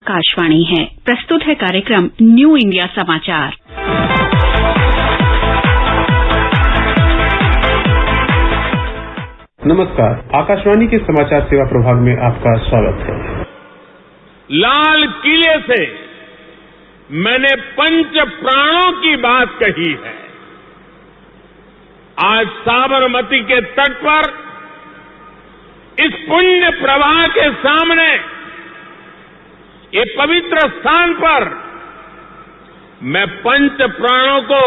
आकाशवाणी है। प्रस्तुत है कार्यक्रम न्यू इंडिया समाचार। नमस्कार, आकाशवाणी के समाचार सेवा प्रभाग में आपका स्वागत है। लाल किले से मैंने पंच प्राणों की बात कही है। आज साबरमती के तट पर इस पुण्य प्रवाह के सामने, ये पवित्र स्थान पर मैं पंच प्राणों को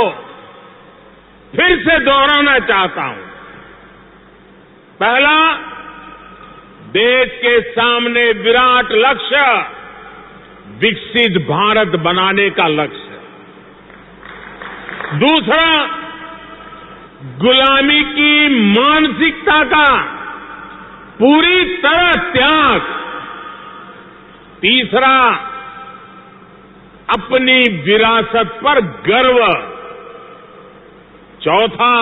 फिर से दोहराना चाहता हूं। पहला, देश के सामने विराट लक्ष्य विकसित भारत बनाने का लक्ष्य। दूसरा, गुलामी की मानसिकता का पूरी तरह त्याग। तीसरा, अपनी विरासत पर गर्व। चौथा,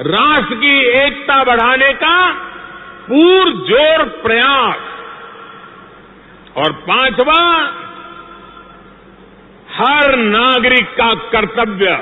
राष्ट्र की एकता बढ़ाने का पुरजोर प्रयास। और पांचवा, हर नागरिक का कर्तव्य।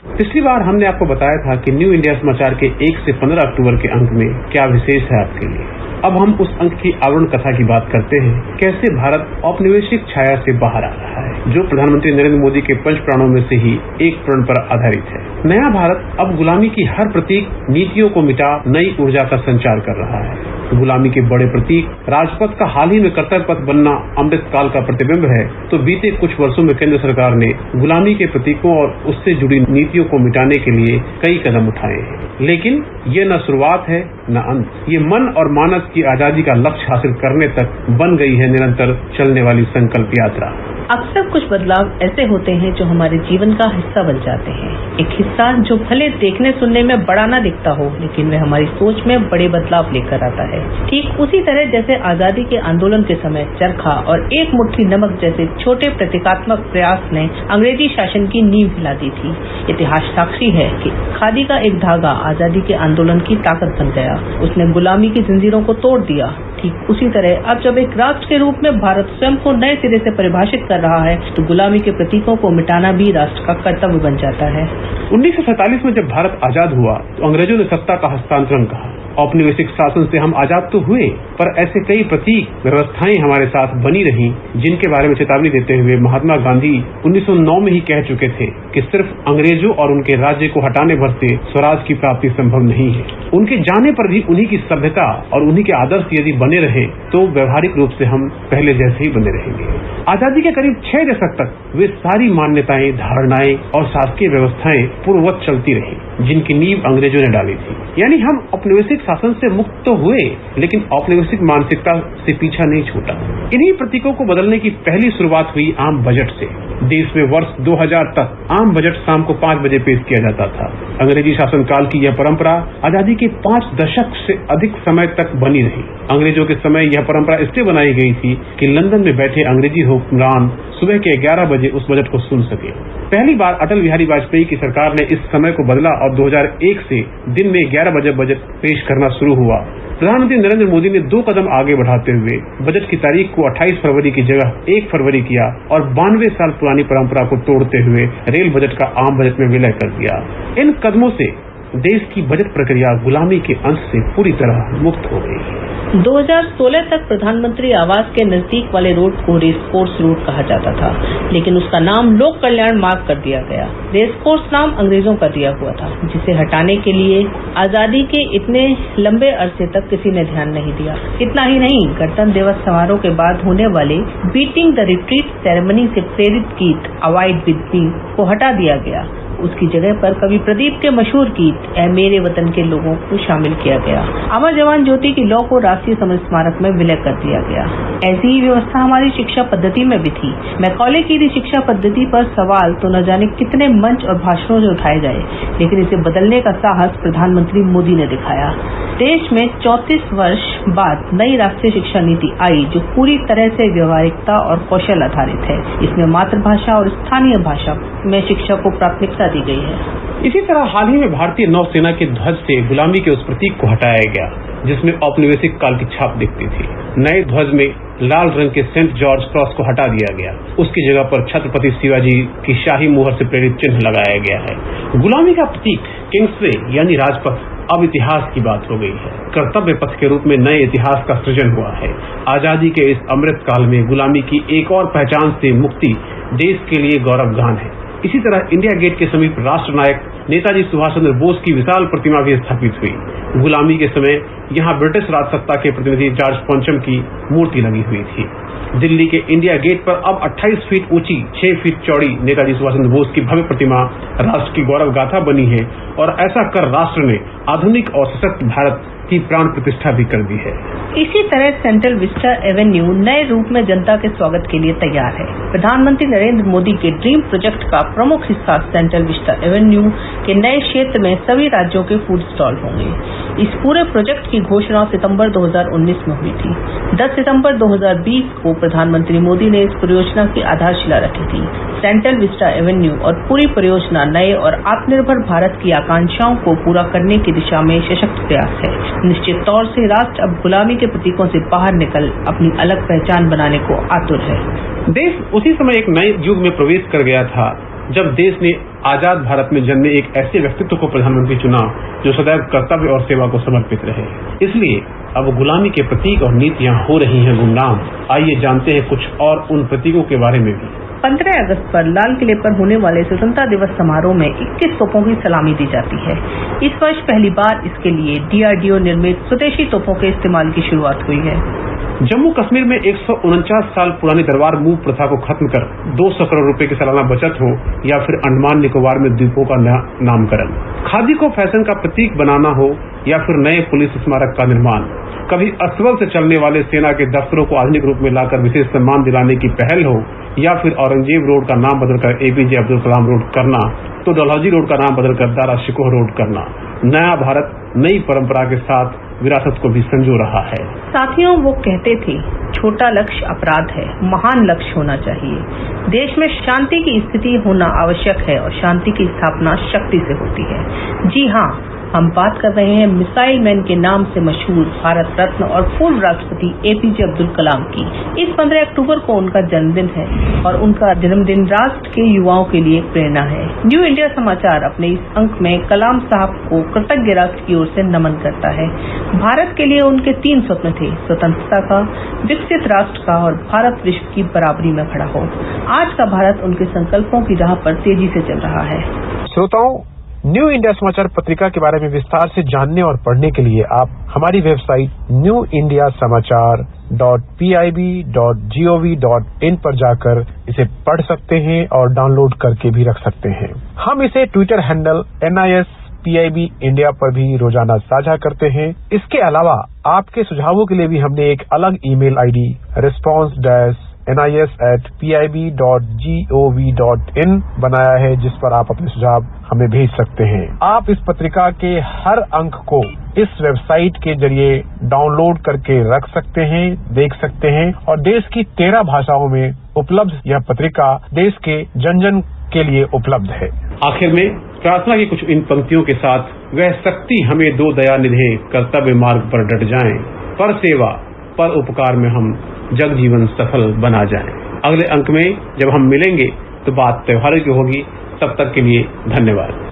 पिछली बार हमने आपको बताया था कि न्यू इंडिया समाचार के 1 से 15 अक्टूबर के अंक में क्या विशेष है आपके लिए। अब हम उस अंक की आवरण कथा की बात करते हैं। कैसे भारत औपनिवेशिक छाया से बाहर आ रहा है, जो प्रधानमंत्री नरेंद्र मोदी के पंच प्राणों में से ही एक प्रण पर आधारित है। नया भारत अब गुलामी की हर प्रतीक नीतियों को मिटा नई ऊर्जा का संचार कर रहा है। गुलामी के बड़े प्रतीक राजपथ का हाल ही में कर्तव्य पथ बनना अमृतकाल का प्रतिबिंब है, तो बीते कुछ वर्षों में केंद्र सरकार ने गुलामी के प्रतीकों और उससे जुड़ी नीतियों को मिटाने के लिए कई कदम उठाए हैं। लेकिन ये न शुरुआत है न अंत। ये मन और मानस की आजादी का लक्ष्य हासिल करने तक बन गई है निरंतर चलने वाली संकल्प यात्रा। अक्सर कुछ बदलाव ऐसे होते हैं जो हमारे जीवन का हिस्सा बन जाते हैं। एक हिस्सा जो भले देखने सुनने में बड़ा ना दिखता हो, लेकिन वह हमारी सोच में बड़े बदलाव लेकर आता है। ठीक उसी तरह जैसे आजादी के आंदोलन के समय चरखा और एक मुट्ठी नमक जैसे छोटे प्रतीकात्मक प्रयास ने अंग्रेजी शासन की नींव हिला दी थी। इतिहास साक्षी है कि खादी का एक धागा आजादी के आंदोलन की ताकत बन गया। उसने गुलामी की जंजीरों को तोड़ दिया। ठीक उसी तरह अब जब एक राष्ट्र के रूप में भारत स्वयं को नए सिरे से परिभाषित कर रहा है, तो गुलामी के प्रतीकों को मिटाना भी राष्ट्र का कर्तव्य बन जाता है। 1947 में जब भारत आजाद हुआ तो अंग्रेजों ने सत्ता का हस्तांतरण कहा। औपनिवेशिक शासन से हम आजाद तो हुए, पर ऐसे कई प्रतीक व्यवस्थाएं हमारे साथ बनी रहीं, जिनके बारे में चेतावनी देते हुए महात्मा गांधी 1909 में ही कह चुके थे कि सिर्फ अंग्रेजों और उनके राज्य को हटाने भर से स्वराज की प्राप्ति संभव नहीं है। उनके जाने पर भी उन्हीं की सभ्यता और उन्हीं के आदर्श यदि बने रहे तो व्यवहारिक रूप से हम पहले जैसे ही बने रहेंगे। आजादी के करीब 6 दशक तक वे सारी मान्यताएं, धारणाएं और शासकीय व्यवस्थाएं पूर्ववत चलती रही, जिनकी नींव अंग्रेजों ने डाली थी। यानी हम औपनिवेशिक शासन से मुक्त तो हुए, लेकिन औपनिवेशिक मानसिकता से पीछा नहीं छूटा। इन्हीं प्रतीकों को बदलने की पहली शुरुआत हुई आम बजट से। देश में वर्ष 2000 तक आम बजट शाम को 5 बजे पेश किया जाता था। अंग्रेजी शासनकाल की यह परंपरा आजादी के 5 दशक से अधिक समय तक बनी रही। अंग्रेजों के समय यह परंपरा इसलिए बनाई गई थी कि लंदन में बैठे अंग्रेजी हुक्मरान सुबह के 11 बजे उस बजट को सुन सके। पहली बार अटल बिहारी वाजपेयी की सरकार ने इस समय को बदला और 2001 से दिन में 11 बजे बजट पेश करना शुरू हुआ। प्रधानमंत्री नरेंद्र मोदी ने 2 कदम आगे बढ़ाते हुए बजट की तारीख को 28 फरवरी की जगह 1 फरवरी किया और 92 साल पुरानी परंपरा को तोड़ते हुए रेल बजट का आम बजट में विलय कर दिया। इन कदमों से देश की बजट प्रक्रिया गुलामी के अंश से पूरी तरह मुक्त हो गई। 2016 तक प्रधानमंत्री आवास के नजदीक वाले रोड को रेसकोर्स रोड कहा जाता था, लेकिन उसका नाम लोक कल्याण मार्ग कर दिया गया। रेसकोर्स नाम अंग्रेजों का दिया हुआ था, जिसे हटाने के लिए आजादी के इतने लंबे अरसे तक किसी ने ध्यान नहीं दिया। इतना ही नहीं, गणतंत्र दिवस समारोह के बाद होने वाले बीटिंग द रिट्रीट सेरेमनी से प्रेरित गीत अवॉइड विद मी को हटा दिया गया। उसकी जगह पर कवि प्रदीप के मशहूर गीत ऐ मेरे वतन के लोगों को शामिल किया गया। अमर जवान ज्योति की लौ को राष्ट्रीय समर स्मारक में विलय कर दिया गया। ऐसी ही व्यवस्था हमारी शिक्षा पद्धति में भी थी। मैकॉले की शिक्षा पद्धति पर सवाल तो न जाने कितने मंच और भाषणों से उठाए गए, लेकिन इसे बदलने का साहस प्रधानमंत्री मोदी ने दिखाया। देश में 34 वर्ष बाद नई राष्ट्रीय शिक्षा नीति आई, जो पूरी तरह से व्यवहारिकता और कौशल आधारित है। इसमें मातृभाषा और स्थानीय भाषा में शिक्षा को प्राथमिकता दी गई है। इसी तरह हाल ही में भारतीय नौसेना के ध्वज से गुलामी के उस प्रतीक को हटाया गया जिसमें औपनिवेशिक काल की छाप दिखती थी। नए ध्वज में लाल रंग के सेंट जॉर्ज क्रॉस को हटा दिया गया। उसकी जगह पर छत्रपति शिवाजी की शाही मुहर से प्रेरित चिन्ह लगाया गया है। गुलामी का प्रतीक किंग्सवे यानी राजपथ अब इतिहास की बात हो गई है। कर्तव्य पथ के रूप में नए इतिहास का सृजन हुआ है। आजादी के इस अमृत काल में गुलामी की एक और पहचान से मुक्ति देश के लिए गौरवगान है। इसी तरह इंडिया गेट के समीप राष्ट्र नायक नेताजी सुभाष चंद्र बोस की विशाल प्रतिमा भी स्थापित हुई। गुलामी के समय यहाँ ब्रिटिश राजसत्ता के प्रतिनिधि जॉर्ज पंचम की मूर्ति लगी हुई थी। दिल्ली के इंडिया गेट पर अब 28 फीट ऊंची 6 फीट चौड़ी नेताजी सुभाष चंद्र बोस की भव्य प्रतिमा राष्ट्र की गौरव गाथा बनी है और ऐसा कर राष्ट्र ने आधुनिक और सशक्त भारत की प्राण प्रतिष्ठा भी कर दी है। इसी तरह सेंट्रल विस्टा एवेन्यू नए रूप में जनता के स्वागत के लिए तैयार है। प्रधानमंत्री नरेंद्र मोदी के ड्रीम प्रोजेक्ट का प्रमुख हिस्सा सेंट्रल विस्टा एवेन्यू के नए क्षेत्र में सभी राज्यों के फूड स्टॉल होंगे। इस पूरे प्रोजेक्ट की घोषणा सितंबर 2019 में हुई थी। 10 सितंबर 2020 को प्रधानमंत्री मोदी ने इस परियोजना की आधारशिला रखी थी। सेंट्रल विस्टा एवेन्यू और पूरी परियोजना नए और आत्मनिर्भर भारत की आकांक्षाओं को पूरा करने की दिशा में सशक्त प्रयास है। निश्चित तौर से राष्ट्र अब गुलामी के प्रतीकों से बाहर निकल अपनी अलग पहचान बनाने को आतुर है। देश उसी समय एक नए युग में प्रवेश कर गया था जब देश ने आजाद भारत में जन्मे एक ऐसे व्यक्तित्व को प्रधानमंत्री चुना जो सदैव कर्तव्य और सेवा को समर्पित रहे। इसलिए अब गुलामी के प्रतीक और नीतियां हो रही हैं गुमनाम। आइए जानते हैं कुछ और उन प्रतीकों के बारे में भी। 15 अगस्त पर लाल किले पर होने वाले स्वतंत्रता दिवस समारोह में 21 तोपों की सलामी दी जाती है। इस वर्ष पहली बार इसके लिए DRDO निर्मित स्वदेशी तोपों के इस्तेमाल की शुरुआत हुई है। जम्मू कश्मीर में 149 साल पुरानी दरबार मूव प्रथा को खत्म कर 200 करोड़ रुपए की सालाना बचत हो या फिर अंडमान निकोबार में द्वीपों का नामकरण, खादी को फैशन का प्रतीक बनाना हो या फिर नए पुलिस स्मारक का निर्माण, कभी अस्तबल से चलने वाले सेना के दफ्तरों को आधुनिक रूप में लाकर विशेष सम्मान दिलाने की पहल हो या फिर औरंगजेब रोड का नाम बदलकर APJ अब्दुल कलाम रोड करना तो डलहौजी रोड का नाम बदलकर दारा शिकोह रोड करना। नया भारत नई परंपरा के साथ विरासत को भी संजो रहा है। साथियों, वो कहते थे छोटा लक्ष्य अपराध है, महान लक्ष्य होना चाहिए। देश में शांति की स्थिति होना आवश्यक है और शांति की स्थापना शक्ति से होती है। जी हाँ, हम बात कर रहे हैं मिसाइल मैन के नाम से मशहूर भारत रत्न और पूर्व राष्ट्रपति APJ अब्दुल कलाम की। इस 15 अक्टूबर को उनका जन्मदिन है और उनका जन्मदिन राष्ट्र के युवाओं के लिए प्रेरणा है। न्यू इंडिया समाचार अपने इस अंक में कलाम साहब को कृतज्ञ राष्ट्र की ओर से नमन करता है। भारत के लिए उनके 3 स्वप्न थे, स्वतंत्रता का, विकसित राष्ट्र का और भारत विश्व की बराबरी में खड़ा हो। आज का भारत उनके संकल्पों की राह पर तेजी से चल रहा है। श्रोताओं, न्यू इंडिया समाचार पत्रिका के बारे में विस्तार से जानने और पढ़ने के लिए आप हमारी वेबसाइट newindiasamaachar.pib.gov.in पर जाकर इसे पढ़ सकते हैं और डाउनलोड करके भी रख सकते हैं। हम इसे ट्विटर हैंडल NISPIB इंडिया पर भी रोजाना साझा करते हैं। इसके अलावा आपके सुझावों के लिए भी हमने एक अलग ईमेल ID response-nis@pib.gov.in बनाया है जिस पर आप अपने सुझाव हमें भेज सकते हैं। आप इस पत्रिका के हर अंक को इस वेबसाइट के जरिए डाउनलोड करके रख सकते हैं, देख सकते हैं और देश की 13 भाषाओं में उपलब्ध यह पत्रिका देश के जन जन के लिए उपलब्ध है। आखिर में प्रार्थना की कुछ इन पंक्तियों के साथ, वह शक्ति हमें दो दया निधे, कर्तव्य मार्ग पर डट जाएं, पर सेवा पर उपकार में हम जग जीवन सफल बना जाएं। अगले अंक में जब हम मिलेंगे तो बात त्योहारों की होगी। तब तक के लिए धन्यवाद।